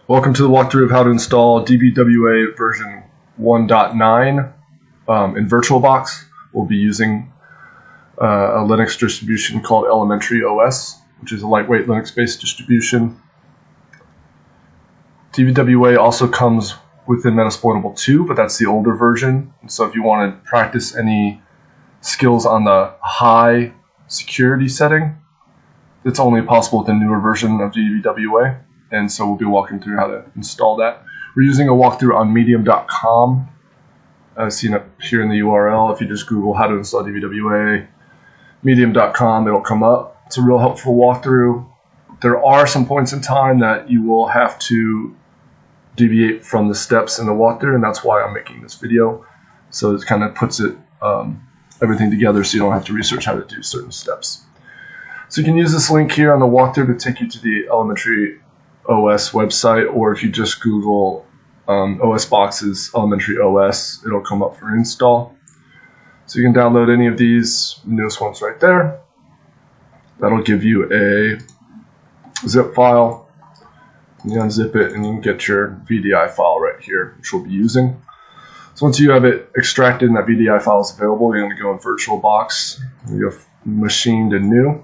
Welcome to the walkthrough of how to install DVWA version 1.9 in VirtualBox. We'll be using a Linux distribution called Elementary OS, which is a lightweight Linux-based distribution. DVWA also comes within Metasploitable 2, but that's the older version. And so if you want to practice any skills on the high security setting, it's only possible with the newer version of DVWA. And so we'll be walking through how to install that. We're using a walkthrough on medium.com, as seen up here in the URL. If you just Google how to install DVWA, medium.com, it'll come up. It's a real helpful walkthrough. There are some points in time that you will have to deviate from the steps in the walkthrough, and that's why I'm making this video. So it kind of puts it everything together so you don't have to research how to do certain steps. So you can use this link here on the walkthrough to take you to the Elementary OS website, or if you just Google OS Boxes Elementary OS, it'll come up for install. So you can download any of these. The newest one's right there. That'll give you a zip file. You unzip it and you can get your VDI file right here, which we'll be using. So once you have it extracted and that VDI file is available, you're going to go in VirtualBox. You go machine to new.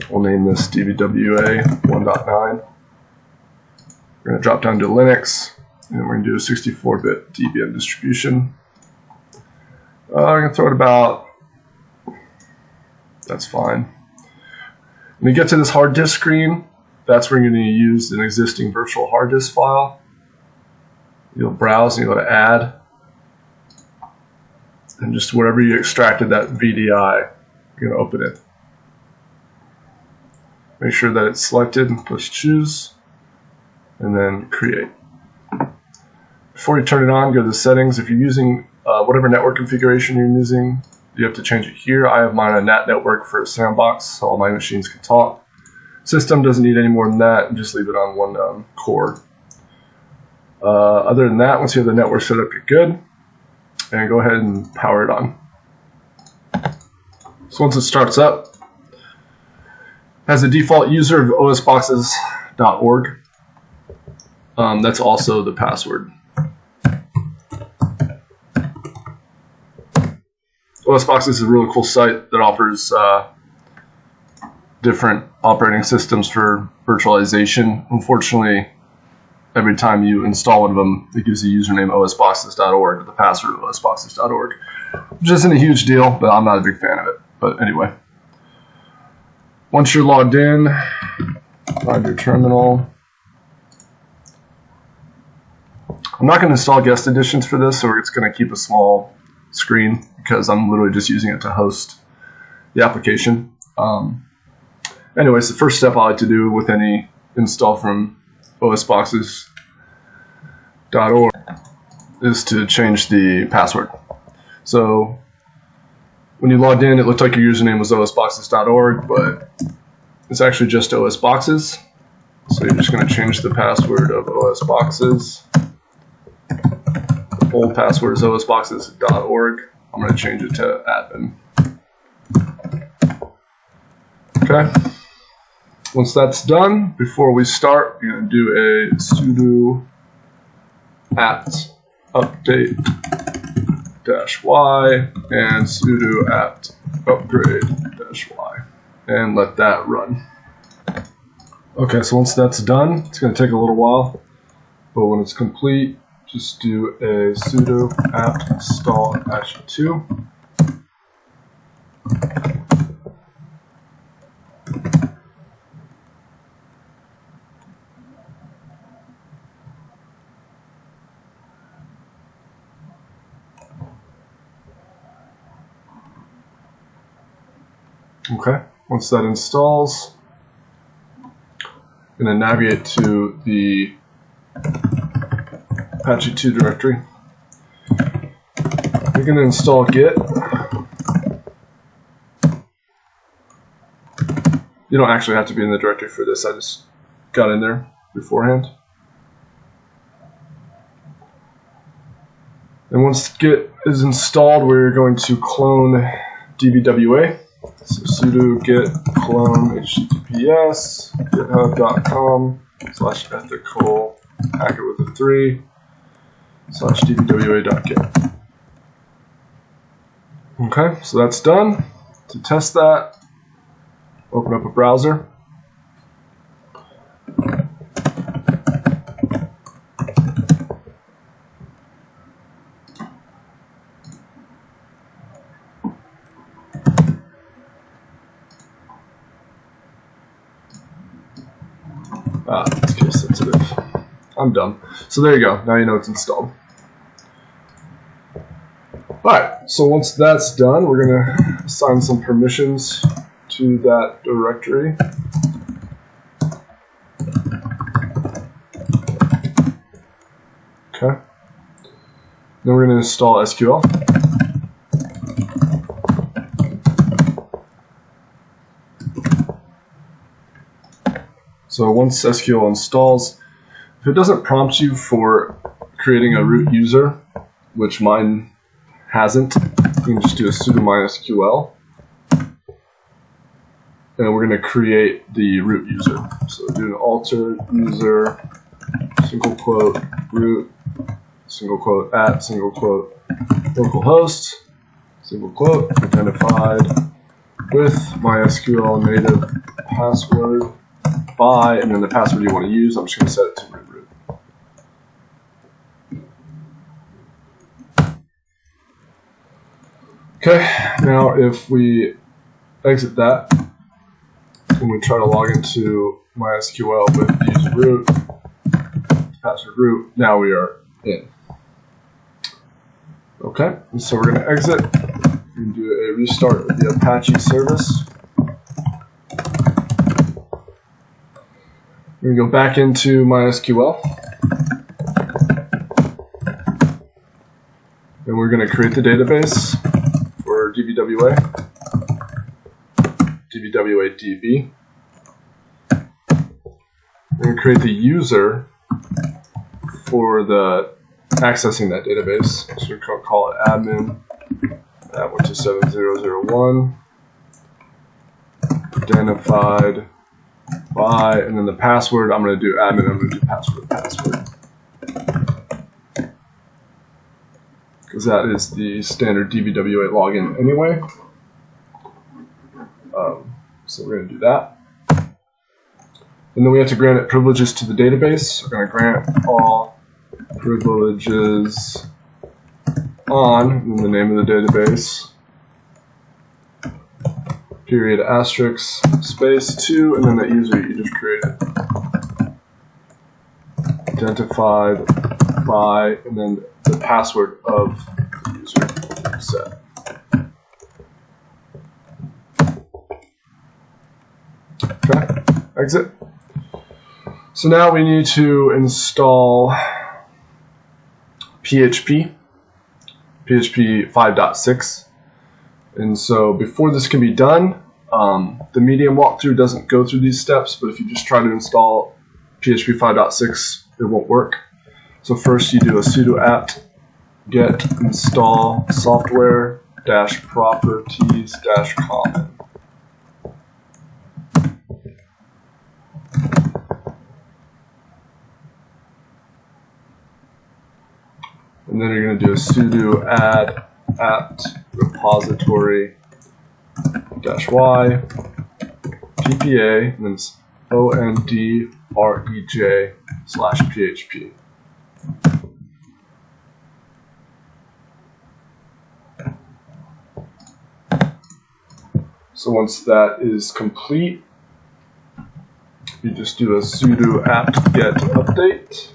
We'll name this DVWA 1.9. We're going to drop down to Linux, and we're going to do a 64-bit Debian distribution. I'm going to throw it about, that's fine. When you get to this hard disk screen, that's where you're going to use an existing virtual hard disk file. You'll browse and you go to add, and just wherever you extracted that VDI, you're going to open it. Make sure that it's selected and push choose, and then create. Before you turn it on, go to the settings. If you're using whatever network configuration you're using, you have to change it here. I have mine on NAT network for a sandbox, so all my machines can talk. System doesn't need any more than that, and just leave it on one core. Other than that, once you have the network set up, you're good. And go ahead and power it on. So once it starts up, has a default user of osboxes.org. That's also the password. OSBoxes is a really cool site that offers different operating systems for virtualization. Unfortunately, every time you install one of them, it gives the username osboxes.org with the password of osboxes.org, which isn't a huge deal, but I'm not a big fan of it. But anyway, once you're logged in, find your terminal. I'm not going to install guest editions for this, so it's going to keep a small screen because I'm literally just using it to host the application. Anyways, the first step I like to do with any install from osboxes.org is to change the password. So when you logged in, it looked like your username was osboxes.org, but it's actually just osboxes. So you're just going to change the password of osboxes. The old password is osboxes.org. I'm going to change it to admin. Okay. Once that's done, before we start, we're going to do a sudo apt update -y and sudo apt upgrade -y, and let that run. Okay, so once that's done, it's going to take a little while, but when it's complete, just do a sudo apt install -2. Okay, once that installs, I'm going to navigate to the Apache 2 directory. You're going to install Git. You don't actually have to be in the directory for this. I just got in there beforehand. And once Git is installed, we're going to clone DVWA. So sudo git clone https github.com/ethical packet with a 3 slash dvwa.get. Okay, so that's done. To test that, open up a browser. It's case sensitive. I'm done. So there you go. Now you know it's installed. Alright, so once that's done, we're going to assign some permissions to that directory. Okay. Then we're going to install SQL. So once SQL installs, if it doesn't prompt you for creating a root user, which mine hasn't, you can just do a sudo mysql, and we're going to create the root user. So do an alter user, single quote, root, single quote, at, single quote, localhost, single quote, identified with MySQL native password by, and then the password you want to use. I'm just going to set it to root. Okay, now if we exit that and we try to log into MySQL with user root, password root, now we are in. Okay, and so we're going to exit and do a restart of the Apache service. We're going to go back into MySQL. And we're going to create the database for DVWA, DVWA DB. We're going to create the user for the accessing that database. So we're going to call it admin at 127.0.0.1, identified by, and then the password, I'm going to do admin, I'm going to do password. Because that is the standard DVWA login anyway. So we're going to do that. And then we have to grant it privileges to the database. We're going to grant all privileges on, and the name of the database, period, asterisk, space, 2, and then that user you just created. Identified by, and then the password of the user set. Okay, exit. So now we need to install PHP 5.6. And so before this can be done, the Medium walkthrough doesn't go through these steps, but if you just try to install PHP 5.6, it won't work. So first you do a sudo apt get install software properties common. And then you're going to do a sudo add apt repository -y ppa, and then it's ondrej/php. So once that is complete, you just do a sudo apt get update.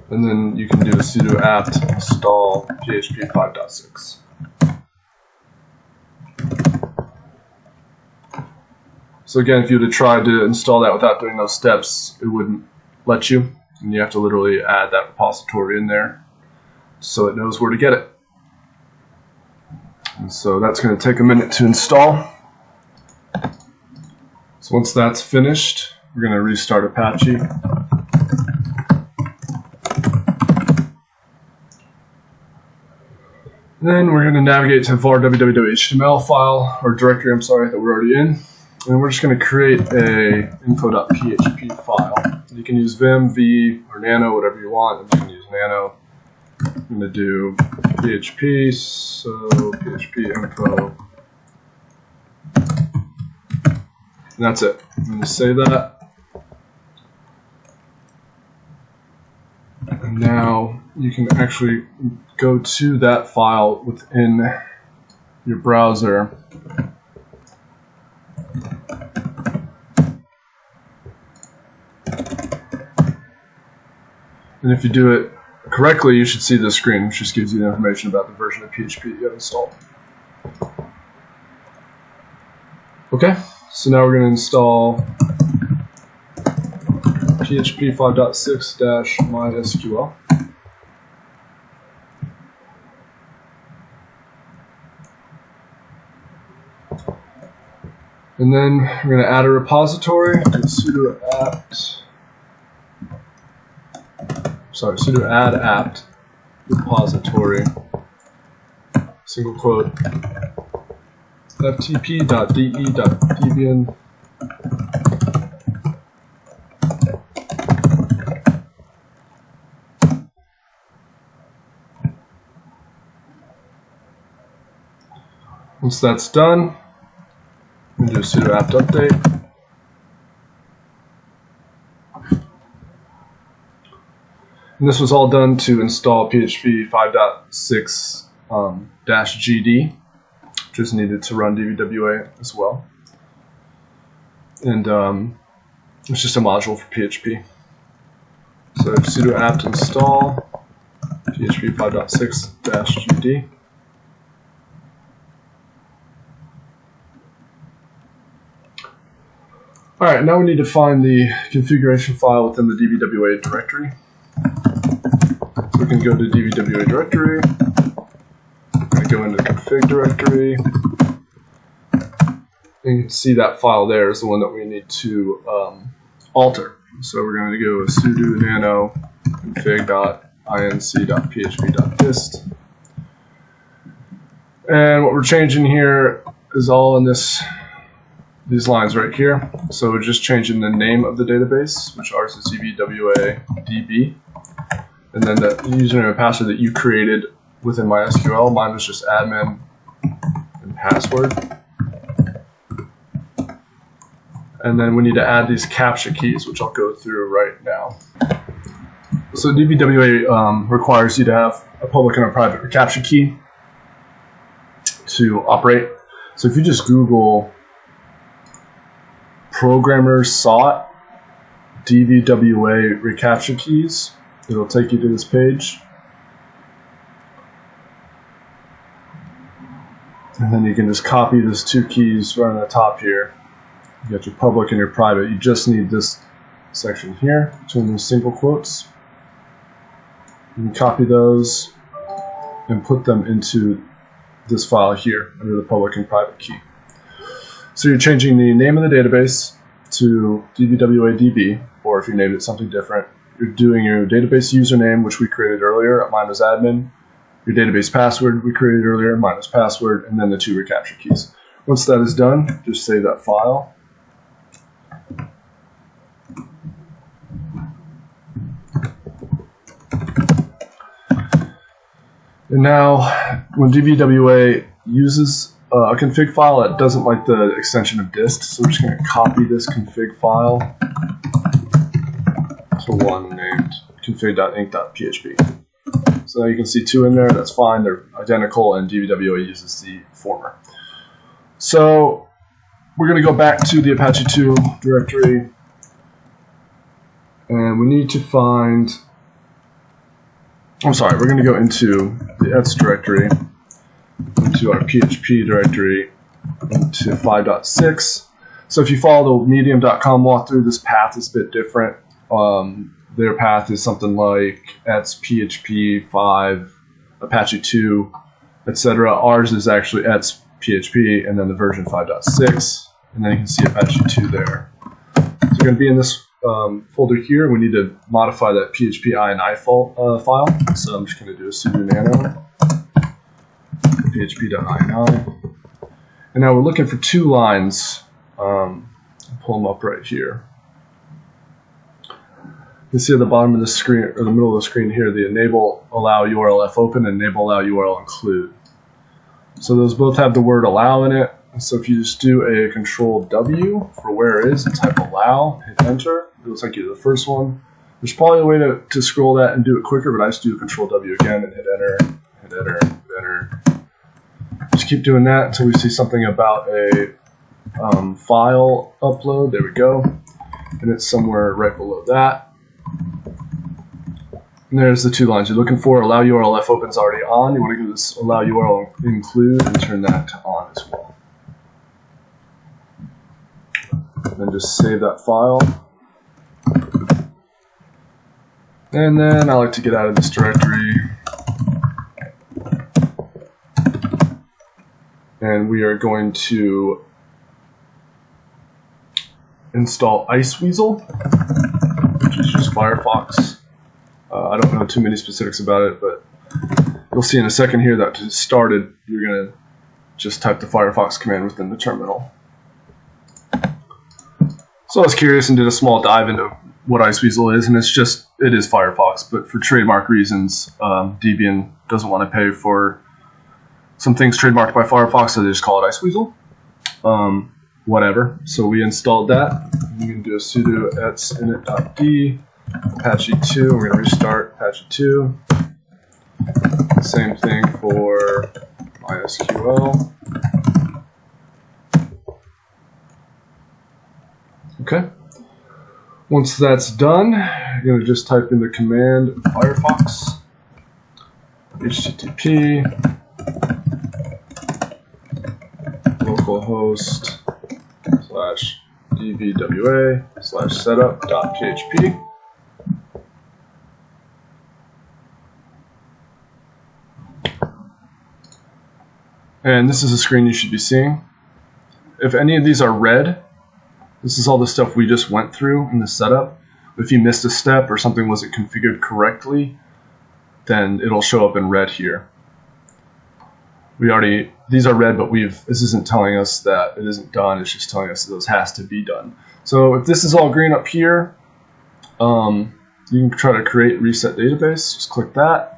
And then you can do a sudo apt install PHP 5.6. So again, if you were to try to install that without doing those steps, it wouldn't let you. And you have to literally add that repository in there so it knows where to get it. And so that's going to take a minute to install. So once that's finished, we're going to restart Apache. Then we're going to navigate to var www.html file, or directory, I'm sorry, that we're already in. And we're just going to create a info.php file. You can use Vim, V, or Nano, whatever you want. I'm just going to use Nano. I'm going to do PHP, so PHP info. And that's it. I'm going to save that. And now you can actually go to that file within your browser. And if you do it correctly, you should see this screen, which just gives you the information about the version of PHP that you have installed. Okay, so now we're going to install PHP 5.6-MySQL. And then we're going to add a repository, do sudo add apt repository, single quote, ftp.de.debian. Once that's done, we'll do sudo apt update. And this was all done to install PHP 5.6-GD, which is needed to run DVWA as well. And it's just a module for PHP. So sudo apt install PHP 5.6-GD. Alright, now we need to find the configuration file within the DVWA directory. So we can go to DVWA directory, we're going to go into the config directory, and you can see that file there is the one that we need to alter. So we're going to go with sudo nano config.inc.php.dist. And what we're changing here is all in these lines right here. So we're just changing the name of the database, which ours is DVWA DB. And then the username and password that you created within MySQL. Mine was just admin and password. And then we need to add these CAPTCHA keys, which I'll go through right now. So DVWA requires you to have a public and a private CAPTCHA key to operate. So if you just Google programmers sought DVWA reCAPTCHA keys, it'll take you to this page. And then you can just copy those two keys right on the top here. You got your public and your private. You just need this section here between these single quotes. You can copy those and put them into this file here under the public and private key. So you're changing the name of the database to DVWA DB, or if you named it something different, you're doing your database username, which we created earlier, mine was admin, your database password we created earlier, mine was password, and then the two reCAPTCHA keys. Once that is done, just save that file. And now, when DVWA uses a config file, it doesn't like the extension of dist, so we're just going to copy this config file to one named config.inc.php. So now you can see two in there, that's fine, they're identical, and DVWA uses the former. So we're going to go back to the Apache 2 directory, and we need to find, we're going to go into the ets directory, into our PHP directory, into 5.6. So if you follow the medium.com walkthrough, this path is a bit different. Their path is something like ets PHP 5, Apache 2, etc. Ours is actually ets PHP and then the version 5.6, and then you can see Apache 2 there. So you're going to be in this folder here. We need to modify that PHP ini file. So I'm just going to do a sudo nano php.ini. And now we're looking for two lines Pull them up right here. You can see at the bottom of the screen, or the middle of the screen here, the enable allow URLF open and enable allow URL include. So those both have the word allow in it. So if you just do a Control W for where it is and type allow, hit enter, it looks like you do the first one. There's probably a way to scroll that and do it quicker, but I just do Control W again and hit enter, hit enter, hit enter. Just keep doing that until we see something about a file upload. There we go. And it's somewhere right below that. And there's the 2 lines you're looking for. Allow URLF open is already on. You want to give this allow URL include and turn that to on as well. And then just save that file. And then I like to get out of this directory. And we are going to install Iceweasel, which is just Firefox. I don't know too many specifics about it, but you'll see in a second here that to start it, you're going to just type the Firefox command within the terminal. So I was curious and did a small dive into what Iceweasel is, and it is Firefox, but for trademark reasons, Debian doesn't want to pay for some things trademarked by Firefox, so they just call it Iceweasel. Whatever. So we installed that. You can do a sudo ets init.d Apache 2. We're going to restart Apache 2. Same thing for MySQL. Okay. Once that's done, you're going to just type in the command Firefox http localhost /DVWA /setup.php. And this is a screen you should be seeing. If any of these are red, this is all the stuff we just went through in the setup. If you missed a step or something wasn't configured correctly, then it'll show up in red here. These are red, but this isn't telling us that it isn't done. It's just telling us that those has to be done. So if this is all green up here, you can try to create reset database. Just click that.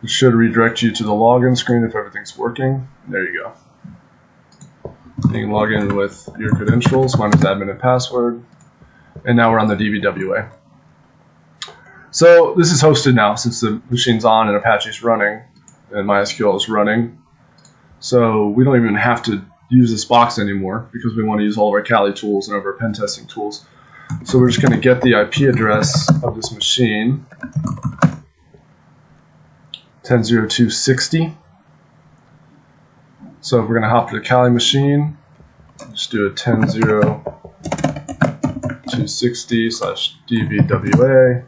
It should redirect you to the login screen if everything's working. There you go. You can log in with your credentials. Mine is admin and password. And now we're on the DVWA. So this is hosted now since the machine's on and Apache's running and MySQL is running. So we don't even have to use this box anymore because we want to use all of our Kali tools and our pen testing tools. So we're just going to get the IP address of this machine, 10.02.60. So if we're going to hop to the Kali machine, just do a 10.02.60/DVWA.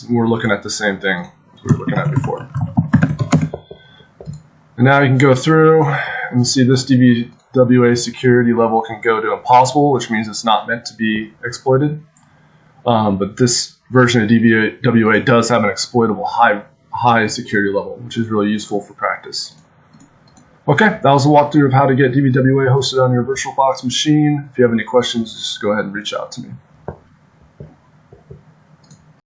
We're looking at the same thing as we were looking at before. And now you can go through and see this DVWA security level can go to impossible, which means it's not meant to be exploited. But this version of DVWA does have an exploitable high security level, which is really useful for practice. Okay, that was a walkthrough of how to get DVWA hosted on your VirtualBox machine. If you have any questions, just go ahead and reach out to me.